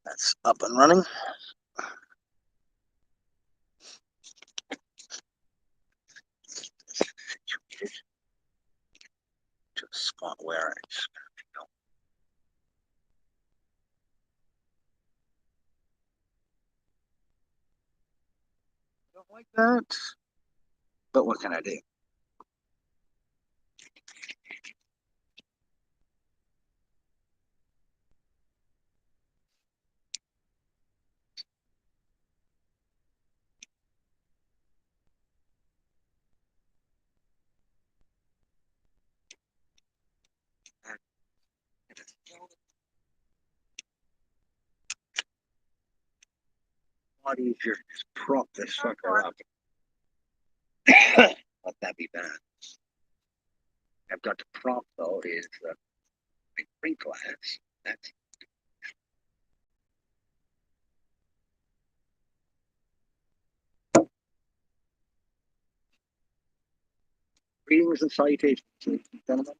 That's up and running. To a spot where it's going to go. I don't like that, but what can I do? A lot easier to just prop this sucker up. Let that be bad. I've got to prop though is my print glass. That's greetings and salutations, gentlemen.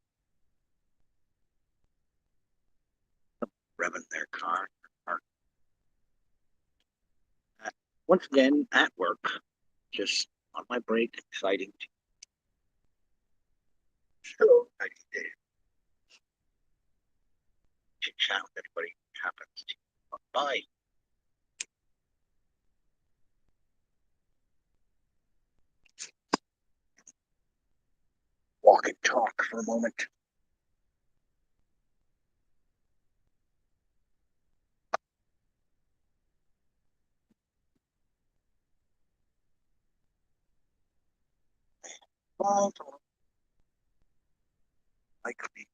Revving their car. Once again, at work, just on my break, exciting. So I did chit chat with anybody who happens to come by. Walk and talk for a moment. Likely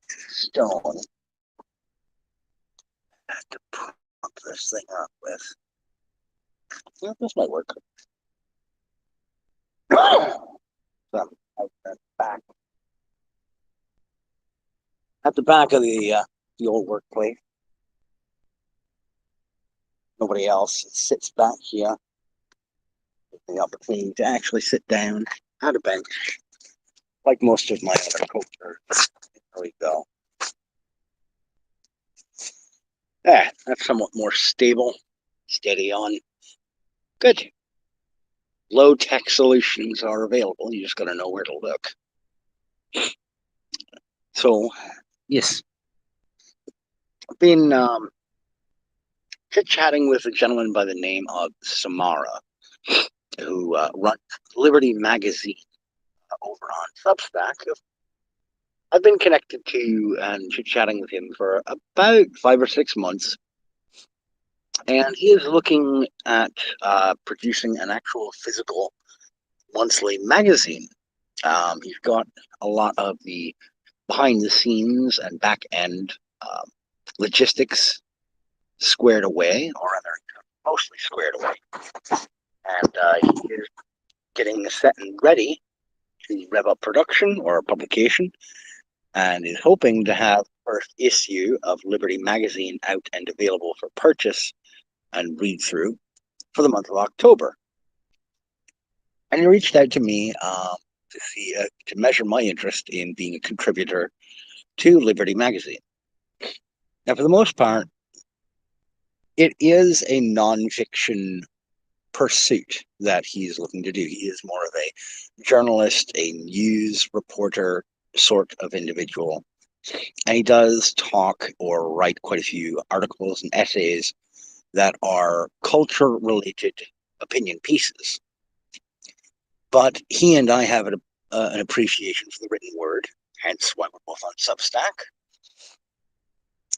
stone. I have to prop this thing up with. Yeah, this might work. So, back at the back of the old workplace. Nobody else sits back here. The opportunity to actually sit down at a bench, like most of my other coworkers. There we go. Yeah, that's somewhat more stable, steady on. Good. Low tech solutions are available. You just got to know where to look. So, yes, I've been chit chatting with a gentleman by the name of Samara, who runs Liberty Magazine over on Substack. I've been connected to and chit chatting with him for about 5 or 6 months. And he is looking at producing an actual physical monthly magazine. He's got a lot of the behind the scenes and back end logistics squared away, or rather, mostly squared away. And he is getting set and ready to rev up production or publication, and is hoping to have first issue of Liberty Magazine out and available for purchase and read through for the month of October. And he reached out to me to see to measure my interest in being a contributor to Liberty Magazine. Now, for the most part, it is a nonfiction pursuit that he's looking to do. He is more of a journalist, a news reporter sort of individual. And he does talk or write quite a few articles and essays that are culture-related opinion pieces. But he and I have an appreciation for the written word, hence why we're both on Substack.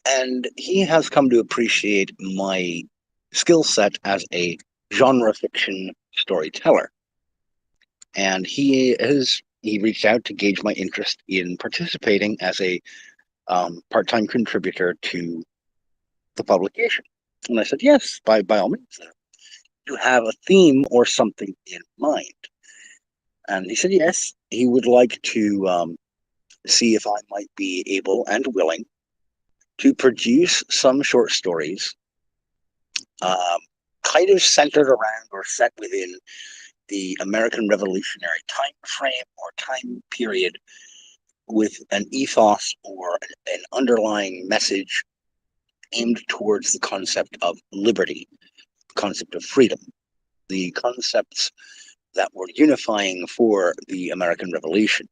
And he has come to appreciate my skill set as a genre fiction storyteller. And he reached out to gauge my interest in participating as a part-time contributor to the publication. And I said, yes, by all means. You have a theme or something in mind. And he said, yes, he would like to see if I might be able and willing to produce some short stories kind of centered around or set within the American Revolutionary time frame or time period, with an ethos or an underlying message aimed towards the concept of liberty, the concept of freedom, the concepts that were unifying for the American Revolution.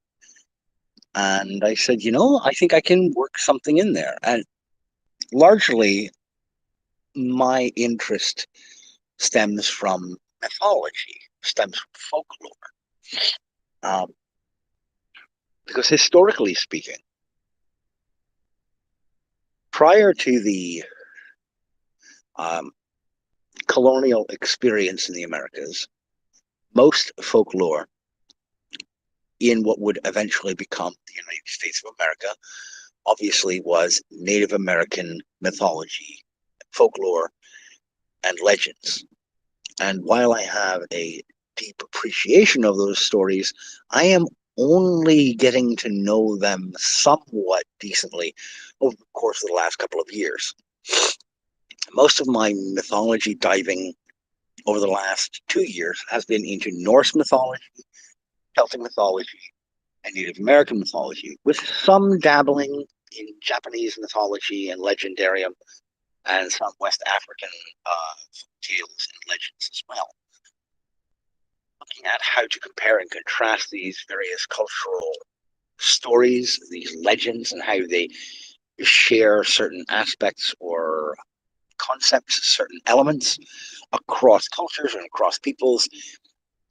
And I said, I think I can work something in there. And largely, my interest stems from mythology, stems from folklore. Because historically speaking, prior to the colonial experience in the Americas, most folklore in what would eventually become the United States of America obviously was Native American mythology, folklore, and legends. And while I have a deep appreciation of those stories, I am only getting to know them somewhat decently over the course of the last couple of years. Most of my mythology diving over the last 2 years has been into Norse mythology, Celtic mythology, and Native American mythology, with some dabbling in Japanese mythology and legendarium, and some West African tales and legends as well. Looking at how to compare and contrast these various cultural stories, these legends, and how they share certain aspects or concepts, certain elements across cultures and across peoples,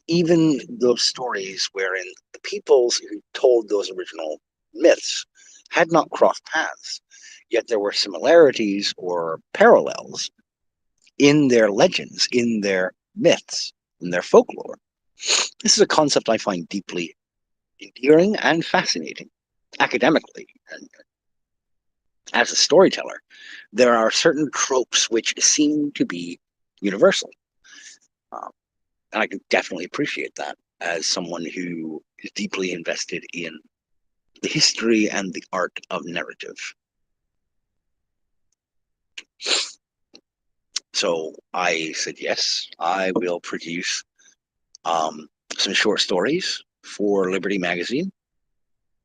even those stories wherein the peoples who told those original myths had not crossed paths, yet there were similarities or parallels in their legends, in their myths, in their folklore. This is a concept I find deeply endearing and fascinating academically. And as a storyteller, there are certain tropes which seem to be universal. And I can definitely appreciate that as someone who is deeply invested in the history and the art of narrative. So I said, yes, I will produce some short stories for Liberty Magazine,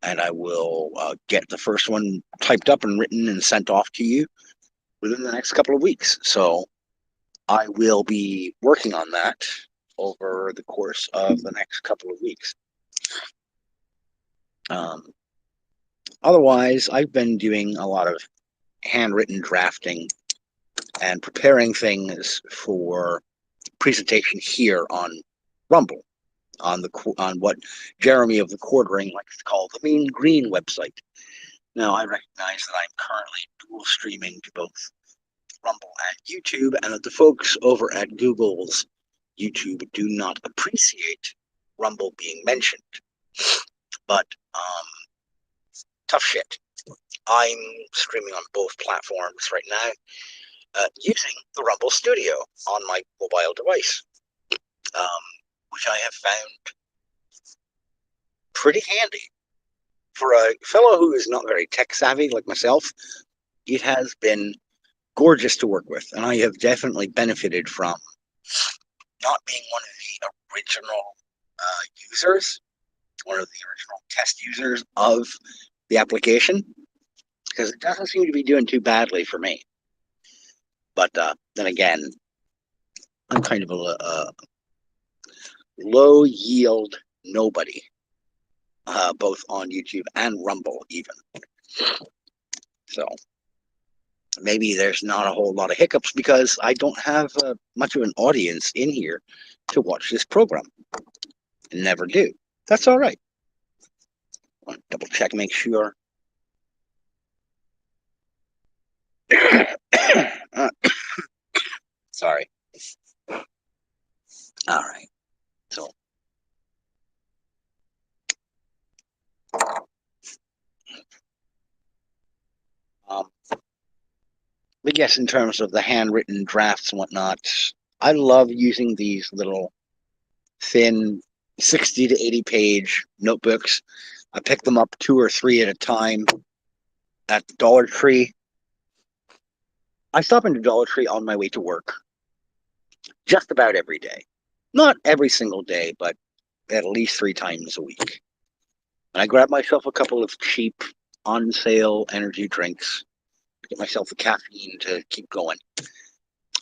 and I will get the first one typed up and written and sent off to you within the next couple of weeks. So I will be working on that over the course of the next couple of weeks. Otherwise, I've been doing a lot of handwritten drafting and preparing things for presentation here on Rumble, on what Jeremy of the Quartering likes to call the Mean Green website. Now, I recognize that I'm currently dual streaming to both Rumble and YouTube, and that the folks over at Google's YouTube do not appreciate Rumble being mentioned. But tough shit. I'm streaming on both platforms right now, using the Rumble Studio on my mobile device, which I have found pretty handy. For a fellow who is not very tech savvy like myself, it has been gorgeous to work with, and I have definitely benefited from not being one of the original users, one of the original test users of the application, because it doesn't seem to be doing too badly for me. But then again, I'm kind of a low yield nobody, both on YouTube and Rumble even. So maybe there's not a whole lot of hiccups because I don't have much of an audience in here to watch this program. Never do. That's all right. I want to double check, make sure. Sorry. All right. So but yes, in terms of the handwritten drafts and whatnot, I love using these little thin 60 to 80 page notebooks. I pick them up 2 or 3 at a time at the Dollar Tree. I stop into Dollar Tree on my way to work just about every day. Not every single day, but at least 3 times a week. And I grab myself a couple of cheap on sale energy drinks, get myself the caffeine to keep going.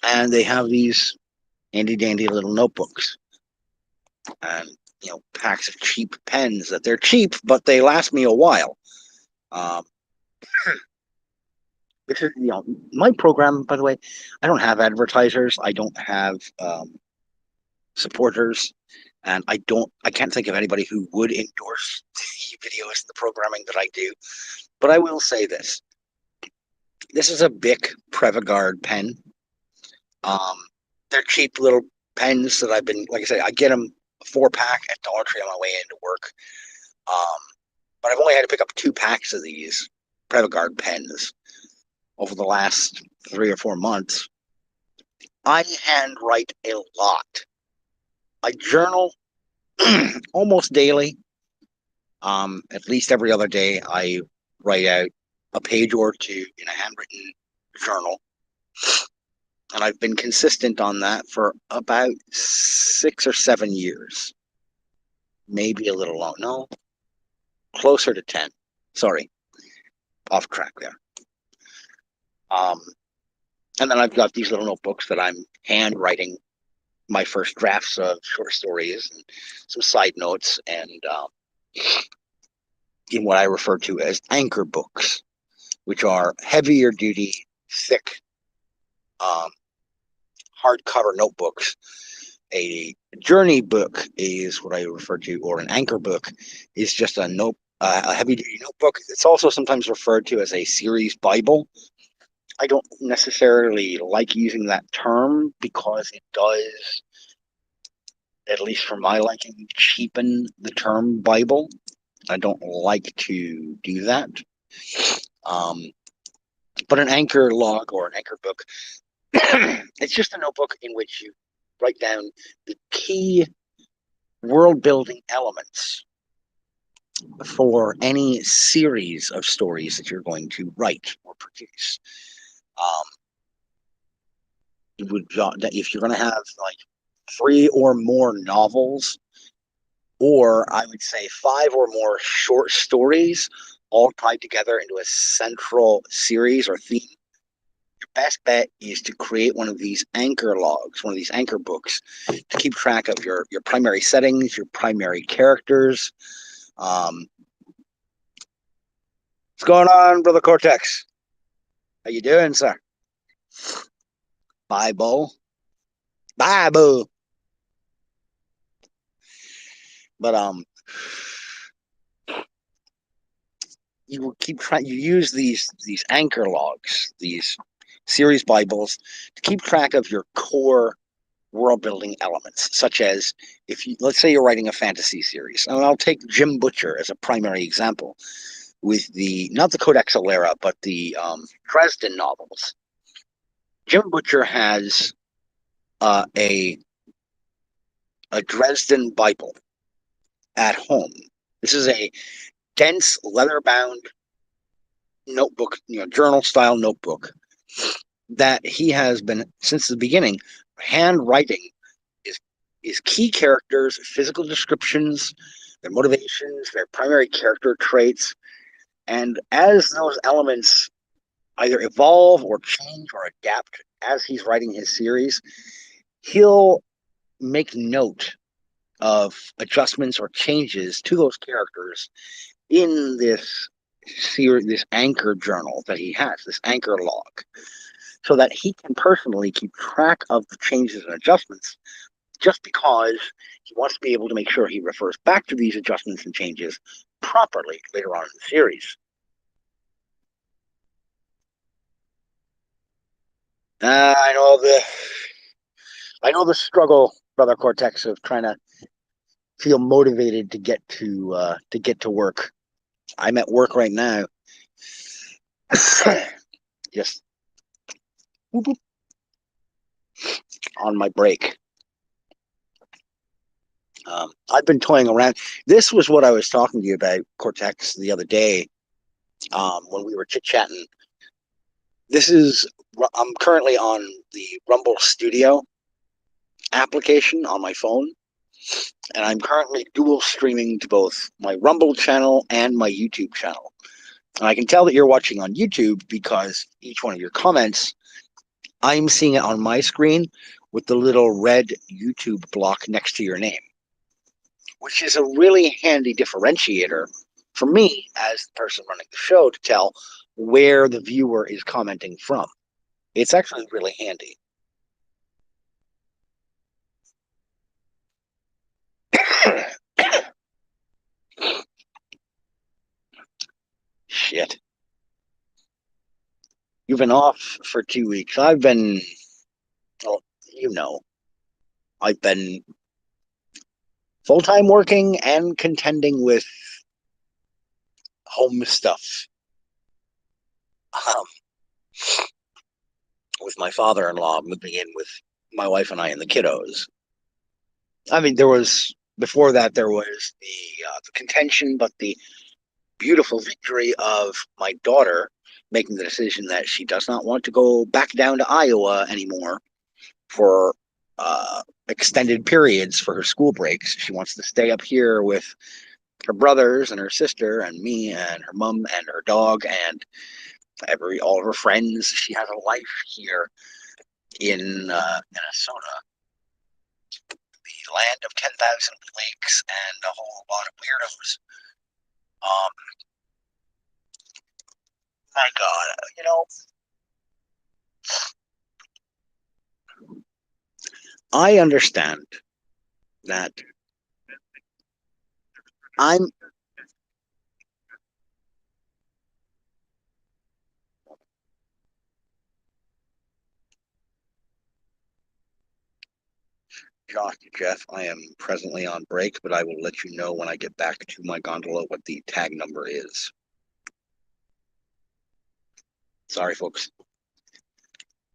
And they have these handy dandy little notebooks and packs of cheap pens that they're cheap, but they last me a while. This is my program, by the way. I don't have advertisers. I don't have supporters, and I can't think of anybody who would endorse the videos and the programming that I do. But I will say this: this is a Bic Previgard pen. They're cheap little pens that I've been, like I say, I get them a 4-pack at Dollar Tree on my way into work. But I've only had to pick up 2 packs of these Previgard pens over the last 3 or 4 months. I handwrite a lot. I journal almost daily. At least every other day, I write out a page or 2 in a handwritten journal. And I've been consistent on that for about 6 or 7 years. Maybe a little long. No, closer to 10. Sorry, off track there. And then I've got these little notebooks that I'm handwriting my first drafts of short stories and some side notes, and in what I refer to as anchor books, which are heavier duty, thick, hardcover notebooks. A journey book is what I refer to, or an anchor book is just a heavy duty notebook. It's also sometimes referred to as a series Bible. I don't necessarily like using that term because it does, at least for my liking, cheapen the term Bible. I don't like to do that. But an anchor log or an anchor book, it's just a notebook in which you write down the key world building elements for any series of stories that you're going to write or produce. If you're going to have like 3 or more novels, or I would say 5 or more short stories, all tied together into a central series or theme, your best bet is to create one of these anchor logs, one of these anchor books, to keep track of your primary settings, your primary characters. What's going on, Brother Cortex? How you doing, sir? Bible. But you will keep trying. You use these anchor logs, these series Bibles, to keep track of your core world building elements, such as let's say you're writing a fantasy series, and I'll take Jim Butcher as a primary example with not the Codex Alera, but the Dresden novels. Jim Butcher has a Dresden Bible at home. This is a dense leather-bound notebook, journal-style notebook that he has been, since the beginning, handwriting is key characters, physical descriptions, their motivations, their primary character traits, and as those elements either evolve or change or adapt as he's writing his series, he'll make note of adjustments or changes to those characters in this series, this anchor journal that he has, this anchor log, so that he can personally keep track of the changes and adjustments, just because he wants to be able to make sure he refers back to these adjustments and changes properly later on in the series. I know the struggle, Brother Cortex, of trying to feel motivated to get to work. I'm at work right now. Just on my break. I've been toying around. This was what I was talking to you about, Cortex, the other day when we were chit-chatting. I'm currently on the Rumble Studio application on my phone, and I'm currently dual streaming to both my Rumble channel and my YouTube channel. And I can tell that you're watching on YouTube because each one of your comments, I'm seeing it on my screen with the little red YouTube block next to your name, which is a really handy differentiator for me as the person running the show to tell where the viewer is commenting from. It's actually really handy. Shit. You've been off for 2 weeks. I've been, well, I've been full-time working and contending with home stuff. Um, with my father-in-law moving in with my wife and I and the kiddos. I mean, before that, there was the contention, but the beautiful victory of my daughter making the decision that she does not want to go back down to Iowa anymore for extended periods for her school breaks. She wants to stay up here with her brothers and her sister and me and her mom and her dog and all of her friends. She has a life here in Minnesota, the land of 10,000 lakes and a whole lot of weirdos. My God, I understand that I'm Jeff. I am presently on break, but I will let you know when I get back to my gondola what the tag number is. Sorry, folks.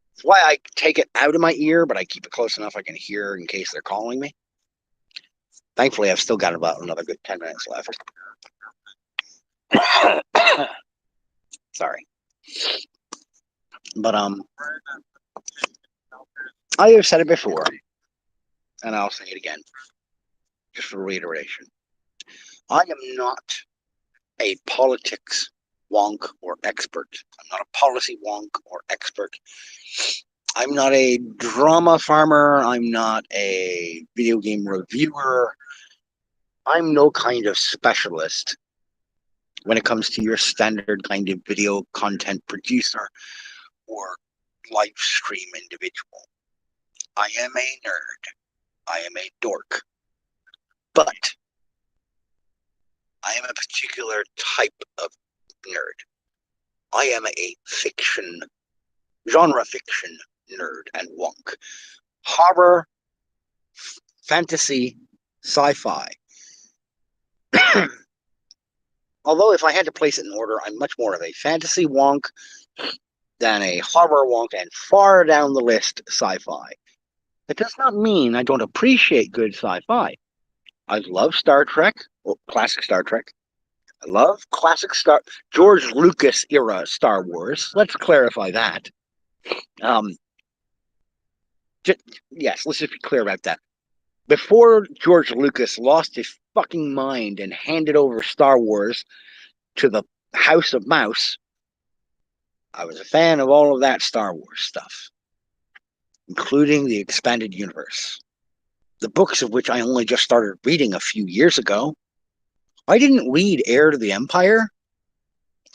That's why I take it out of my ear, but I keep it close enough I can hear in case they're calling me. Thankfully, I've still got about another good 10 minutes left. Sorry. But I have said it before, and I'll say it again, just for reiteration. I am not a politics wonk or expert. I'm not a policy wonk or expert. I'm not a drama farmer. I'm not a video game reviewer. I'm no kind of specialist when it comes to your standard kind of video content producer or live stream individual. I am a nerd. I am a dork. But I am a particular type of nerd. I am a genre fiction nerd and wonk. Horror, fantasy, sci-fi. Although if I had to place it in order, I'm much more of a fantasy wonk than a horror wonk, and far down the list, sci-fi. That does not mean I don't appreciate good sci-fi. I love Star Trek, classic Star Trek. I love classic George Lucas era Star Wars. Let's clarify that. Yes, let's just be clear about that. Before George Lucas lost his fucking mind and handed over Star Wars to the House of Mouse, I was a fan of all of that Star Wars stuff, including the expanded universe, the books of which I only just started reading a few years ago. I didn't read Heir to the Empire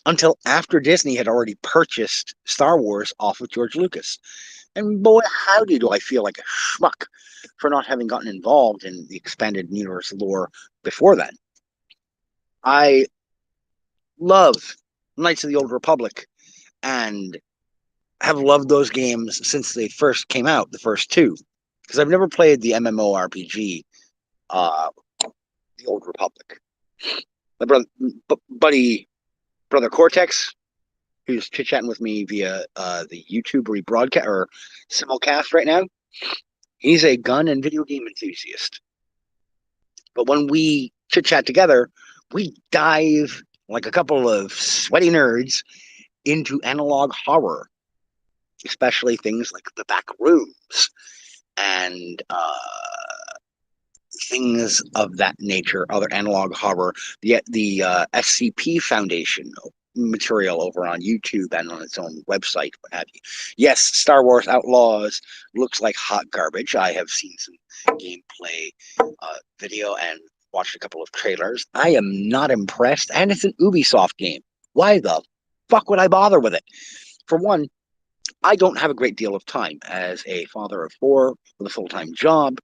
until after Disney had already purchased Star Wars off of George Lucas. And boy, howdy do I feel like a schmuck for not having gotten involved in the expanded universe lore before then. I love Knights of the Old Republic and have loved those games since they first came out, the first two, because I've never played the MMORPG, the Old Republic. My brother Cortex, who's chit-chatting with me via the YouTube rebroadcast or simulcast right now, he's a gun and video game enthusiast. But when we chit-chat together, we dive like a couple of sweaty nerds into analog horror, especially things like The Back Rooms and things of that nature, other analog horror. The SCP Foundation material over on YouTube and on its own website, what have you. Yes, Star Wars Outlaws looks like hot garbage. I have seen some gameplay video and watched a couple of trailers. I am not impressed, and it's an Ubisoft game. Why the fuck would I bother with it? For one, I don't have a great deal of time as a father of four with a full-time job,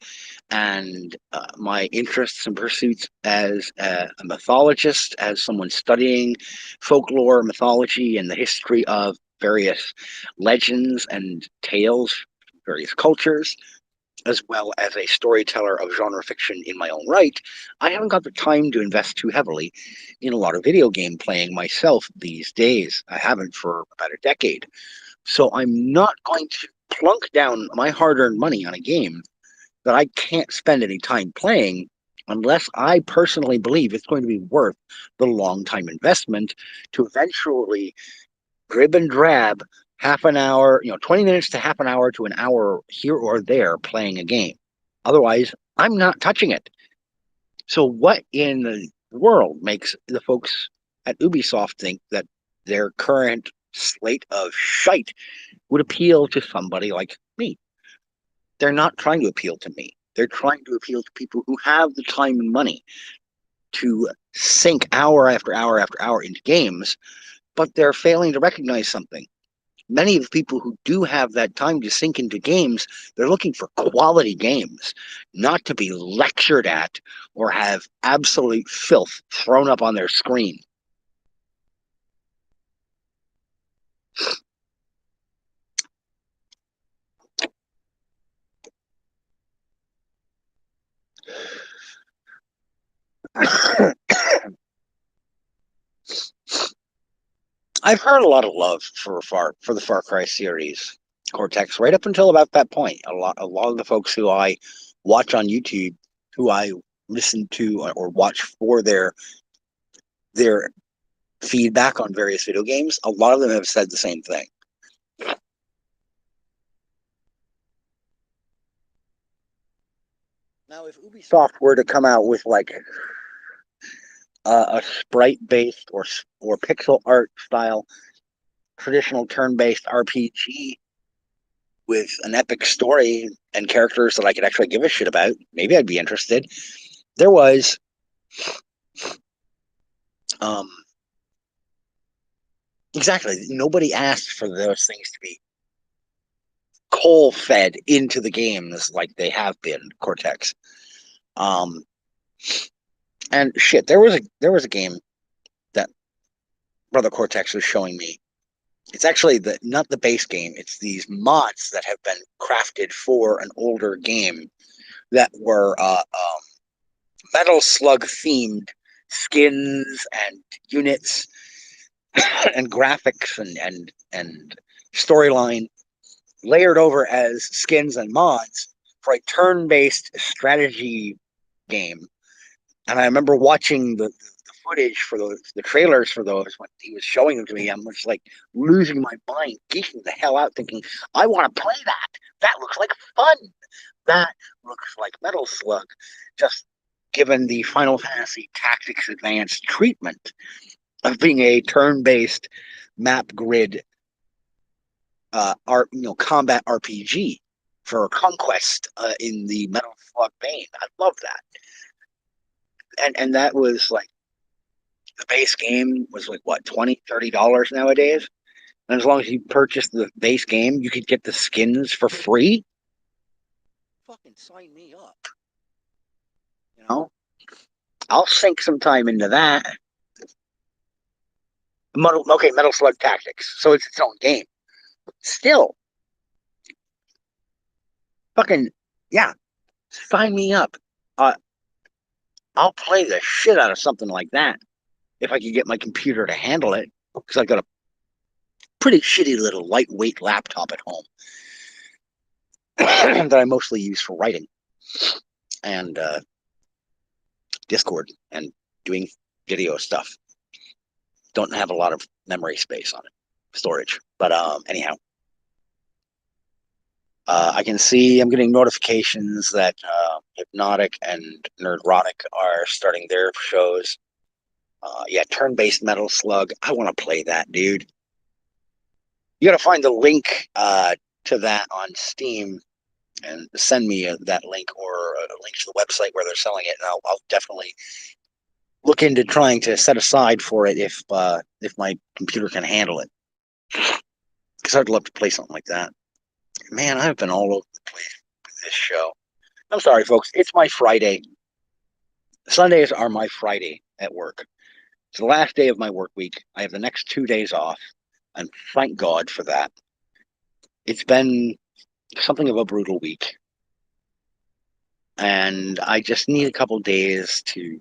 and my interests and pursuits as a mythologist, as someone studying folklore, mythology, and the history of various legends and tales, various cultures, as well as a storyteller of genre fiction in my own right, I haven't got the time to invest too heavily in a lot of video game playing myself these days. I haven't for about a decade. So I'm not going to plunk down my hard-earned money on a game that I can't spend any time playing unless I personally believe it's going to be worth the long time investment to eventually drib and drab half an hour, 20 minutes to half an hour to an hour here or there playing a game. Otherwise, I'm not touching it. So what in the world makes the folks at Ubisoft think that their current slate of shite would appeal to somebody like me? They're not trying to appeal to me. They're trying to appeal to people who have the time and money to sink hour after hour after hour into games, but they're failing to recognize something. Many of the people who do have that time to sink into games, they're looking for quality games, not to be lectured at or have absolute filth thrown up on their screen. I've heard a lot of love for the Far Cry series, Cortex, right up until about that point. A lot of the folks who I watch on YouTube, who I listen to or watch for their feedback on various video games, a lot of them have said the same thing. Now, if Ubisoft were to come out with like a sprite-based or pixel art style traditional turn-based RPG with an epic story and characters that I could actually give a shit about, maybe I'd be interested. There was exactly, nobody asked for those things to be coal fed into the games like they have been, Cortex. And shit, there was a game that Brother Cortex was showing me. It's actually not the base game. It's these mods that have been crafted for an older game that were Metal Slug themed skins and units and graphics and storyline layered over as skins and mods for a turn-based strategy game. And I remember watching the footage for the trailers for those when he was showing them to me. I'm just like losing my mind, geeking the hell out, thinking, I want to play that. That looks like fun. That looks like Metal Slug, just given the Final Fantasy Tactics Advanced treatment of being a turn-based map grid combat RPG for conquest in the Metal Slug vein. I love that. And that was like the base game was like what, $20-$30 nowadays. And as long as you purchase the base game, you could get the skins for free. Fucking sign me up. I'll sink some time into that. Metal Slug Tactics. So it's its own game. Still, fucking yeah, sign me up. I'll play the shit out of something like that if I could get my computer to handle it, because I've got a pretty shitty little lightweight laptop at home that I mostly use for writing and Discord and doing video stuff. Don't have a lot of memory space on it, storage. But anyhow, I can see I'm getting notifications that Hypnotic and Nerdrotic are starting their shows. Yeah, turn-based Metal Slug. I want to play that, dude. You got to find the link to that on Steam and send me that link or a link to the website where they're selling it, and I'll definitely look into trying to set aside for it if my computer can handle it. Because I'd love to play something like that. Man, I've been all over the place with this show. I'm sorry, folks. It's my Friday. Sundays are my Friday at work. It's the last day of my work week. I have the next 2 days off, and thank God for that. It's been something of a brutal week, and I just need a couple days to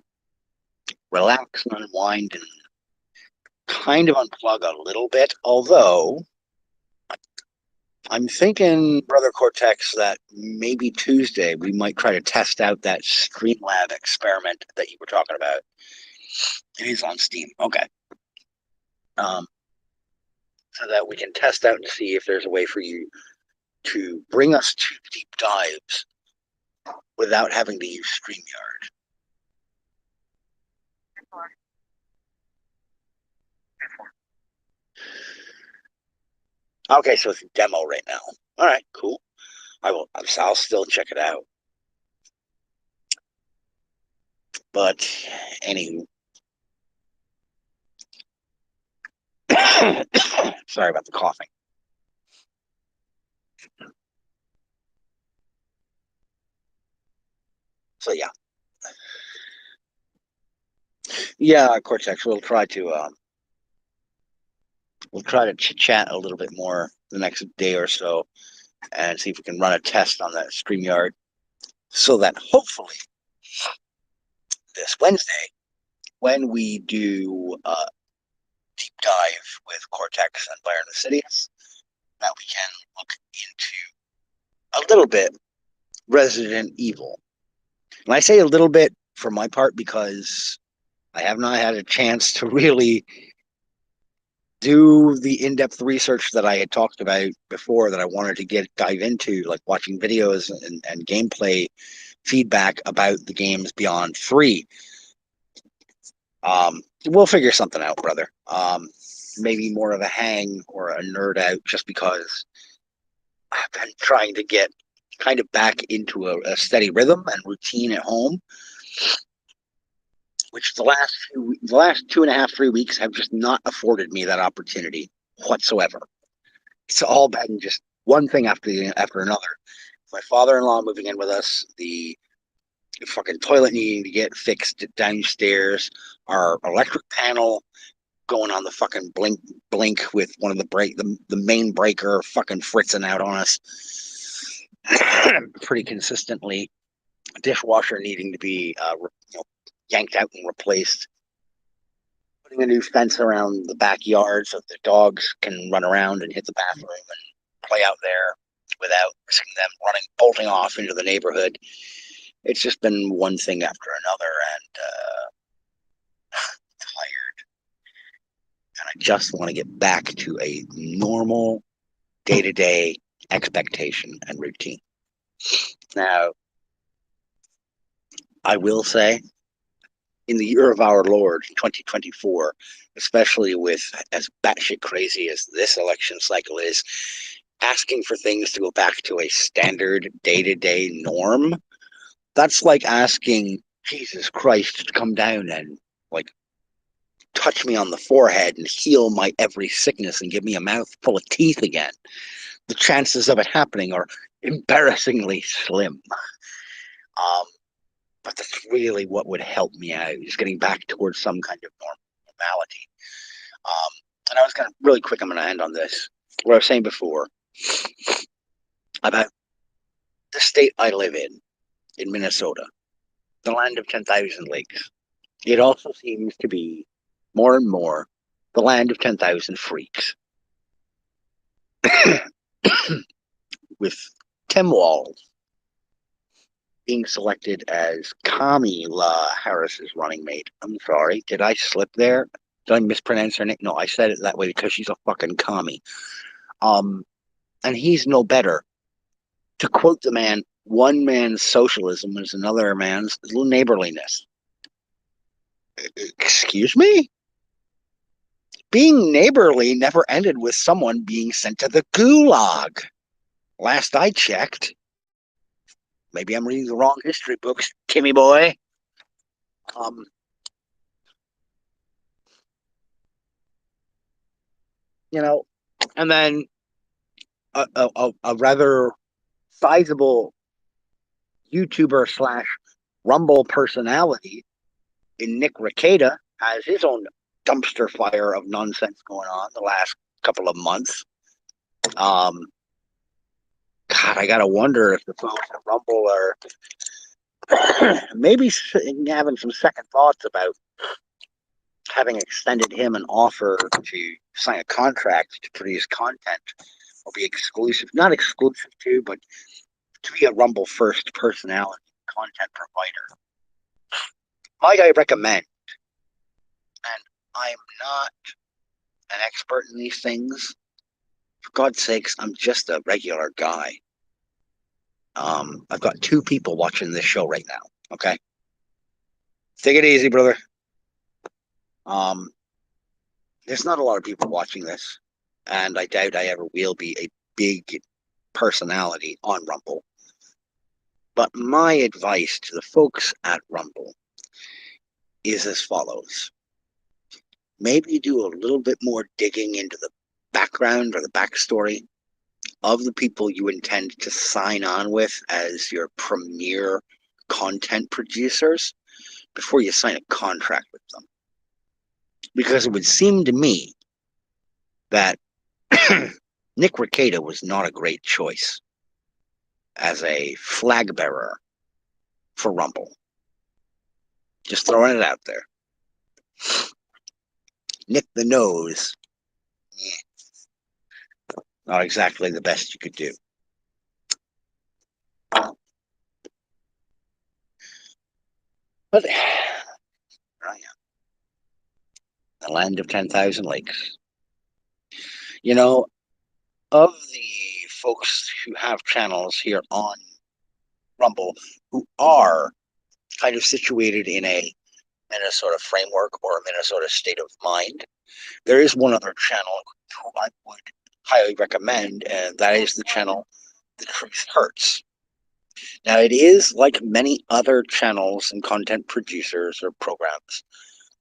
relax and unwind and kind of unplug a little bit. Although I'm thinking, Brother Cortex, that maybe Tuesday we might try to test out that Streamlab experiment that you were talking about. It is on Steam. Okay. So that we can test out and see if there's a way for you to bring us to deep dives without having to use StreamYard. Okay, so it's a demo right now. All right, cool. I'll still check it out. But anywho, sorry about the coughing. So yeah, Cortex. We'll try to chit chat a little bit more the next day or so, and see if we can run a test on that StreamYard, so that hopefully this Wednesday, when we do deep dive with Cortex and Byron Insidious, that we can look into a little bit Resident Evil. And I say a little bit for my part because I have not had a chance to really do the in-depth research that I had talked about before that I wanted to dive into, like watching videos and gameplay feedback about the games beyond 3. We'll figure something out, brother. Maybe more of a hang or a nerd out, just because I've been trying to get kind of back into a steady rhythm and routine at home, which the last 2.5-3 weeks have just not afforded me that opportunity whatsoever. It's all been just one thing after another. My father-in-law moving in with us, the fucking toilet needing to get fixed downstairs, our electric panel going on the fucking blink with one of the main breaker fucking fritzing out on us pretty consistently, dishwasher needing to be yanked out and replaced, putting a new fence around the backyard so that the dogs can run around and hit the bathroom and play out there without risking them bolting off into the neighborhood. It's just been one thing after another, and tired. And I just want to get back to a normal day-to-day expectation and routine. Now, I will say, in the year of our Lord, 2024, especially with as batshit crazy as this election cycle is, asking for things to go back to a standard day-to-day norm, that's like asking Jesus Christ to come down and like touch me on the forehead and heal my every sickness and give me a mouth full of teeth again. The chances of it happening are embarrassingly slim. But that's really what would help me out, is getting back towards some kind of normality. And I was kind of really quick, I'm going to end on this. What I was saying before about the state I live in Minnesota, the land of 10,000 lakes. It also seems to be more and more the land of 10,000 freaks. With Tim Walz being selected as Kamala Harris's running mate. I'm sorry, did I slip there? Did I mispronounce her name? No, I said it that way because she's a fucking commie. And he's no better. To quote the man, one man's socialism is another man's neighborliness. Excuse me? Being neighborly never ended with someone being sent to the gulag. Last I checked. Maybe I'm reading the wrong history books, Timmy boy. Um, you know, and then a rather sizable YouTuber slash Rumble personality in Nick Rekieta has his own dumpster fire of nonsense going on the last couple of months. God, I gotta wonder if the folks at Rumble are maybe having some second thoughts about having extended him an offer to sign a contract to produce content or be exclusive, not exclusive to, but to be a Rumble first personality content provider. Might I recommend, and I'm not an expert in these things, for God's sakes, I'm just a regular guy. I've got 2 people watching this show right now. Okay, take it easy, brother. There's not a lot of people watching this, and I doubt I ever will be a big personality on Rumble. But my advice to the folks at Rumble is as follows. Maybe do a little bit more digging into the background or the backstory of the people you intend to sign on with as your premier content producers before you sign a contract with them. Because it would seem to me that Nick Rekieta was not a great choice as a flag bearer for Rumble. Just throwing it out there. Nick the Nose, not exactly the best you could do. But I am. The land of 10,000 lakes. You know, of the folks who have channels here on Rumble who are kind of situated in a Minnesota framework or a Minnesota state of mind, there is one other channel who I would highly recommend, and that is the channel The Truth Hurts. Now, it is like many other channels and content producers or programs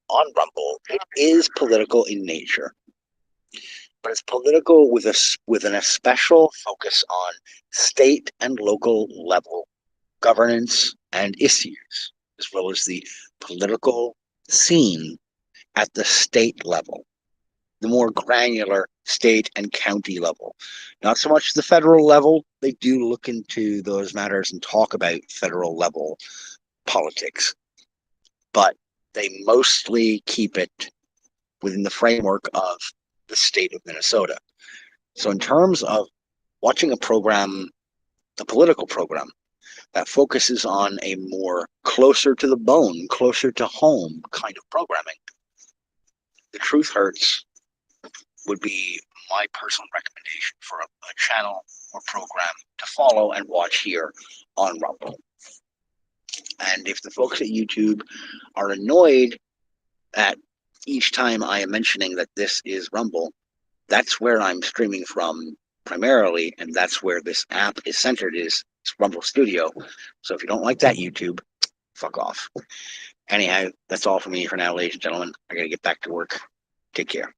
on Rumble, it is political in nature. But it's political with an especial focus on state and local level governance and issues, as well as the political scene at the state level, the more granular state and county level. Not so much the federal level. They do look into those matters and talk about federal level politics, but they mostly keep it within the framework of the state of Minnesota. So in terms of watching a program, a political program, that focuses on a more closer to the bone, closer to home kind of programming, The Truth Hurts would be my personal recommendation for a channel or program to follow and watch here on Rumble. And if the folks at YouTube are annoyed at each time I am mentioning that this is Rumble, that's where I'm streaming from primarily, and that's where this app is centered, is Rumble Studio. So if you don't like that, YouTube, fuck off. Anyhow, that's all for me for now, ladies and gentlemen. I gotta get back to work. Take care.